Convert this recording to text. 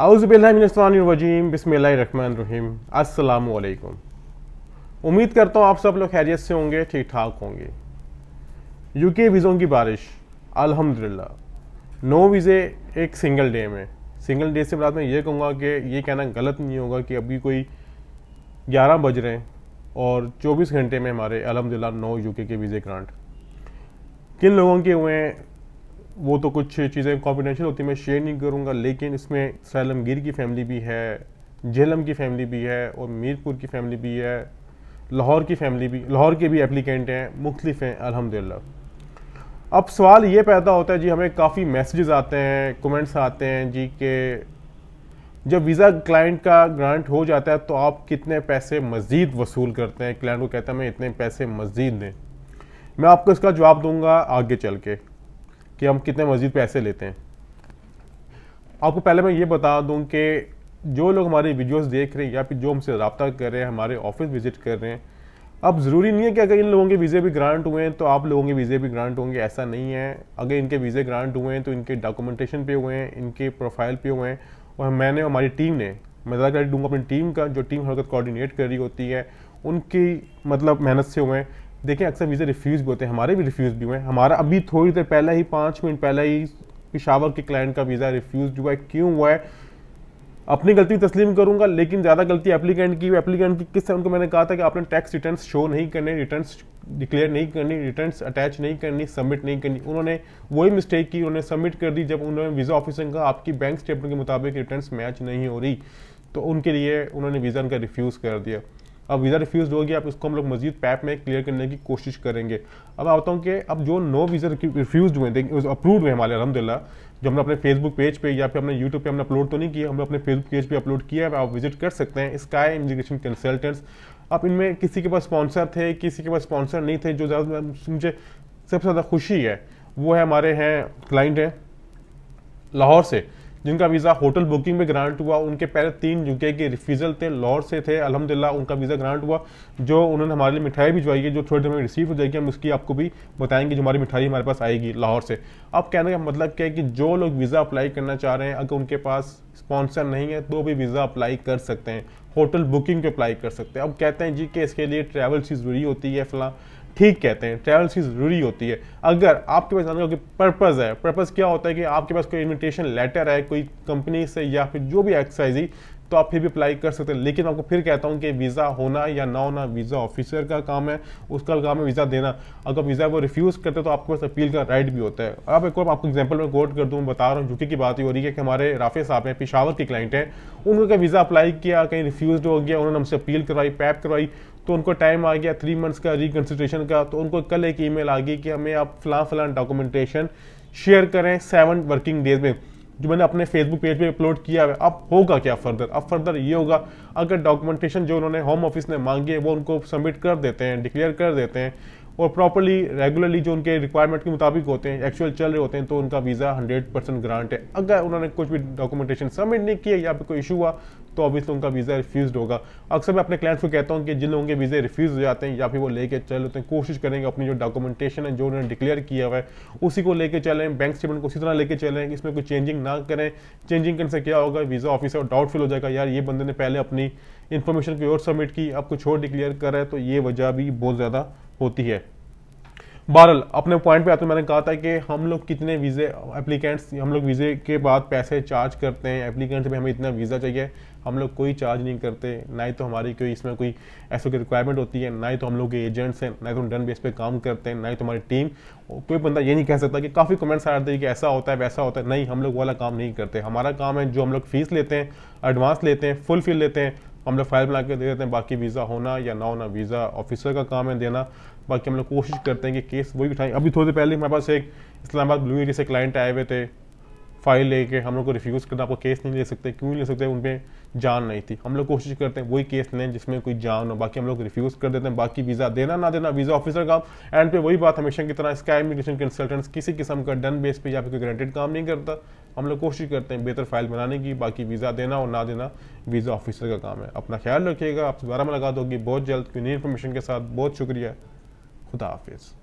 औज़ुबिल्लाहिमिनश्शैतानिर्रजीम बिस्मिल्लाहिर्रहमानिर्रहीम अस्सलामु अलैकुम। उम्मीद करता हूँ आप सब लोग खैरियत से होंगे, ठीक ठाक होंगे। यूके वीज़ों की बारिश अल्हम्दुलिल्लाह 9 वीज़े एक सिंगल डे में। सिंगल डे से बाद मैं ये कहूँगा कि ये कहना गलत नहीं होगा कि अभी कोई 11 बज रहे हैं और 24 घंटे में हमारे अल्हम्दुलिल्लाह 9 यूके के वीज़े ग्रांट। किन लोगों के हुए हैं वो तो कुछ चीज़ें कॉन्फिडेंशियल होती हैं, मैं शेयर नहीं करूँगा, लेकिन इसमें सैलमगीर की फैमिली भी है, झेलम की फैमिली भी है और मीरपुर की फैमिली भी है, लाहौर की फैमिली भी, लाहौर के भी एप्लीकेंट हैं, मुख्तलिफ हैं अल्हम्दुलिल्लाह। अब सवाल ये पैदा होता है जी, हमें काफ़ी मैसेजेस आते हैं, कमेंट्स आते हैं जी कि जब वीज़ा क्लाइंट का ग्रांट हो जाता है तो आप कितने पैसे मज़ीद वसूल करते हैं। क्लाइंट को कहता है मैं इतने पैसे मज़ीद दें। मैं आपको इसका जवाब दूंगा आगे चल के कि हम कितने मज़ीद पैसे लेते हैं। आपको पहले मैं ये बता दूं कि जो लोग हमारी वीडियोस देख रहे हैं या फिर जो हमसे रब्ता कर रहे हैं, हमारे ऑफिस विजिट कर रहे हैं, अब ज़रूरी नहीं है कि अगर इन लोगों के वीज़े भी ग्रांट हुए हैं तो आप लोगों के वीज़े भी ग्रांट होंगे, ऐसा नहीं है। अगर इनके वीज़े ग्रांट हुए हैं तो इनके डॉक्यूमेंटेशन पे हुए हैं, इनके प्रोफाइल पे हुए हैं और मैंने हमारी टीम ने, मैं ज़्यादा क्रेडिट दूंगा अपनी टीम का, जो टीम हरकत कोऑर्डिनेट कर रही होती है उनकी मतलब मेहनत से हुए हैं। देखें अक्सर वीज़े रिफ्यूज़ भी होते हैं, हमारे भी रिफ्यूज़ भी हुए हैं। हमारा अभी थोड़ी देर पहले ही 5 मिनट पहले ही पेशावर के क्लाइंट का वीज़ा रिफ्यूज़ हुआ है। क्यों हुआ है? अपनी गलती तस्लीम करूंगा, लेकिन ज़्यादा गलती एप्लीकेंट की। एप्लीकेंट की किस, उनको मैंने कहा था कि आपने टैक्स रिटर्न्स शो नहीं करने, रिटर्न्स डिक्लेयर नहीं करनी, रिटर्न्स अटैच नहीं करनी, सबमिट नहीं करनी। उन्होंने वही मिस्टेक की, उन्होंने सबमिट कर दी जब उन्होंने वीज़ा ऑफिसर का आपकी बैंक स्टेटमेंट के मुताबिक रिटर्न्स मैच नहीं हो रही, तो उनके लिए उन्होंने वीज़ा उनका रिफ्यूज़ कर दिया। अब वीज़ा रिफ्यूज़ हो गया, अब इसको हम लोग मजीद पैप में क्लियर करने की कोशिश करेंगे। अब मैं बताऊँ कि अब जो 9 वीज़ा रिफ्यूज़ हुए, अप्रूव हुए हमारे अल्हम्दुलिल्लाह, जो हमने अपने फेसबुक पेज पे या फिर अपने यूट्यूब पे हमने अपलोड तो नहीं किया, हमने अपने फेसबुक पेज पे अपलोड किया है, आप विजिट कर सकते हैं, स्काई इमिग्रेशन कंसल्टेंट्स। अब इनमें किसी के पास स्पॉन्सर थे, किसी के पास स्पॉन्सर नहीं थे। जो ज़्यादा मुझे सबसे ज़्यादा खुशी है वो है हमारे हैं क्लाइंट हैं लाहौर से, जिनका वीज़ा होटल बुकिंग में ग्रांट हुआ। उनके पहले 3 यूके के रिफ्यूज़ल थे, लाहौर से थे, अल्हम्दुलिल्लाह उनका वीज़ा ग्रांट हुआ। जो उन्होंने हमारे लिए मिठाई भिजवाई है, जो थोड़ी देर में रिसीव हो जाएगी, हम उसकी आपको भी बताएंगे, जो हमारी मिठाई हमारे पास आएगी लाहौर से। अब कहने का मतलब क्या है कि जो लोग वीज़ा अप्लाई करना चाह रहे हैं, अगर उनके पास स्पॉन्सर नहीं है तो भी वीज़ा अप्लाई कर सकते हैं, होटल बुकिंग पे अप्लाई कर सकते हैं। अब कहते हैं जी कि इसके लिए ट्रैवल सी ज़रूरी होती है, फला ठीक कहते हैं, ट्रैवल सी ज़रूरी होती है। अगर आपके पास जाने का पर्पज़ है, पर्पज़ क्या होता है कि आपके पास कोई इन्विटेशन लेटर है कोई कंपनी से या फिर जो भी एक्सरसाइज, तो आप फिर भी अप्लाई कर सकते हैं। लेकिन आपको फिर कहता हूँ कि वीज़ा होना या ना होना वीज़ा ऑफिसर का काम है, उसका काम है वीज़ा देना। अगर वीज़ा वो रिफ्यूज़ करते हैं तो आपके पास अपील का राइट भी होता है। अब एक और आपको एग्जांपल में कोट कर दूँ, बता रहा हूँ, यूके की बात ही हो रही है कि हमारे राफे साहब हैं, पेशावर के क्लाइंट हैं, उनका वीज़ा अप्लाई किया, कहीं रिफ्यूज़ हो गया, उन्होंने हमसे अपील करवाई, पैप करवाई, तो उनको टाइम आ गया 3 मंथ्स का रिकंसिडरेशन का। तो उनको कल एक ईमेल आ गई कि हमें आप फलां डॉक्यूमेंटेशन शेयर करें 7 वर्किंग डेज में, जो मैंने अपने फेसबुक पेज पे अपलोड किया है। अब होगा क्या फर्दर? अब फर्दर ये होगा, अगर डॉक्यूमेंटेशन जो उन्होंने होम ऑफिस ने मांगी है वो उनको सबमिट कर देते हैं, डिक्लेयर कर देते हैं और प्रॉपर्ली रेगुलरली जो उनके रिक्वायरमेंट के मुताबिक होते हैं, एक्चुअल चल रहे होते हैं, तो उनका वीज़ा 100% ग्रांट है। अगर उन्होंने कुछ भी डॉक्यूमेंटेशन सबमिट नहीं किया या फिर कोई इशू हुआ तो ऑब्वियसली उनका वीज़ा रिफ्यूज़ होगा। अक्सर मैं अपने क्लाइंट्स को कहता हूँ कि जिन लोगों के वीज़े रिफ्यूज़ हो जाते हैं या फिर वो लेके चल होते हैं, कोशिश करेंगे अपनी जो डॉक्यूमेंटेशन है जो उन्होंने डिक्लेयर किया हुआ है उसी को लेके चलें, बैंक स्टेटमेंट को उसी तरह लेके चलें, इसमें कोई चेंजिंग ना करें। चेंजिंग करने से क्या होगा, वीज़ा ऑफिसर डाउटफुल हो जाएगा, यार ये बंदे ने पहले अपनी इन्फॉर्मेशन कोई और सबमिट की, अब कुछ और डिक्लेयर कर रहा है, तो ये वजह भी बहुत ज़्यादा होती है। बहरहाल अपने पॉइंट पे आते मैंने कहा था कि हम लोग कितने वीज़े एप्लीकेंट्स, हम लोग वीज़े के बाद पैसे चार्ज करते हैं एप्लीकेंट पे, हमें इतना वीज़ा चाहिए, हम लोग कोई चार्ज नहीं करते। ना ही तो हमारी कोई इसमें कोई ऐसी कोई रिक्वायरमेंट होती है, ना ही तो हम लोग के एजेंट्स हैं, ना ही तो हम डन बेस पे काम करते हैं, ना ही तो हमारी टीम। कोई बंदा ये नहीं कह सकता कि काफ़ी कमेंट्स आ रहे थे कि ऐसा होता है वैसा होता है, नहीं, हम लोग वाला काम नहीं करते। हमारा काम है जो हम लोग फीस लेते हैं, एडवांस लेते हैं, फुल फील लेते हैं, हम लोग फाइल बना के दे देते हैं। बाकी वीज़ा होना या ना होना वीज़ा ऑफिसर का काम है देना। बाकी हम लोग कोशिश करते हैं कि केस वही उठाएं। अभी थोड़ी देर पहले हमारे पास एक इस्लामाबाद ब्लू एरिया से क्लाइंट आए हुए थे, फाइल लेके, हम लोग को रिफ्यूज़ करना, आपको केस नहीं ले सकते, क्यों नहीं ले सकते, उन पर जान नहीं थी। हम लोग कोशिश करते हैं वही केस लें जिसमें कोई जान हो, बाकी हम लोग रिफ्यूज़ कर देते हैं। बाकी वीज़ा देना ना देना वीज़ा ऑफिसर का एंड पे वही बात हमेशा की तरह, स्काई इमिग्रेशन कंसल्टेंट्स किसी किस्म का डन बेस पे या फिर कोई ग्रांटेड काम नहीं करता। हम लोग कोशिश करते हैं बेहतर फाइल बनाने की, बाकी वीज़ा देना और ना देना वीज़ा ऑफिसर का काम है। अपना ख्याल रखिएगा, आपसे दोबारा मुलाकात होगी बहुत जल्द कोई नई इन्फॉर्मेशन के साथ। बहुत शुक्रिया, खुदा हाफिज़।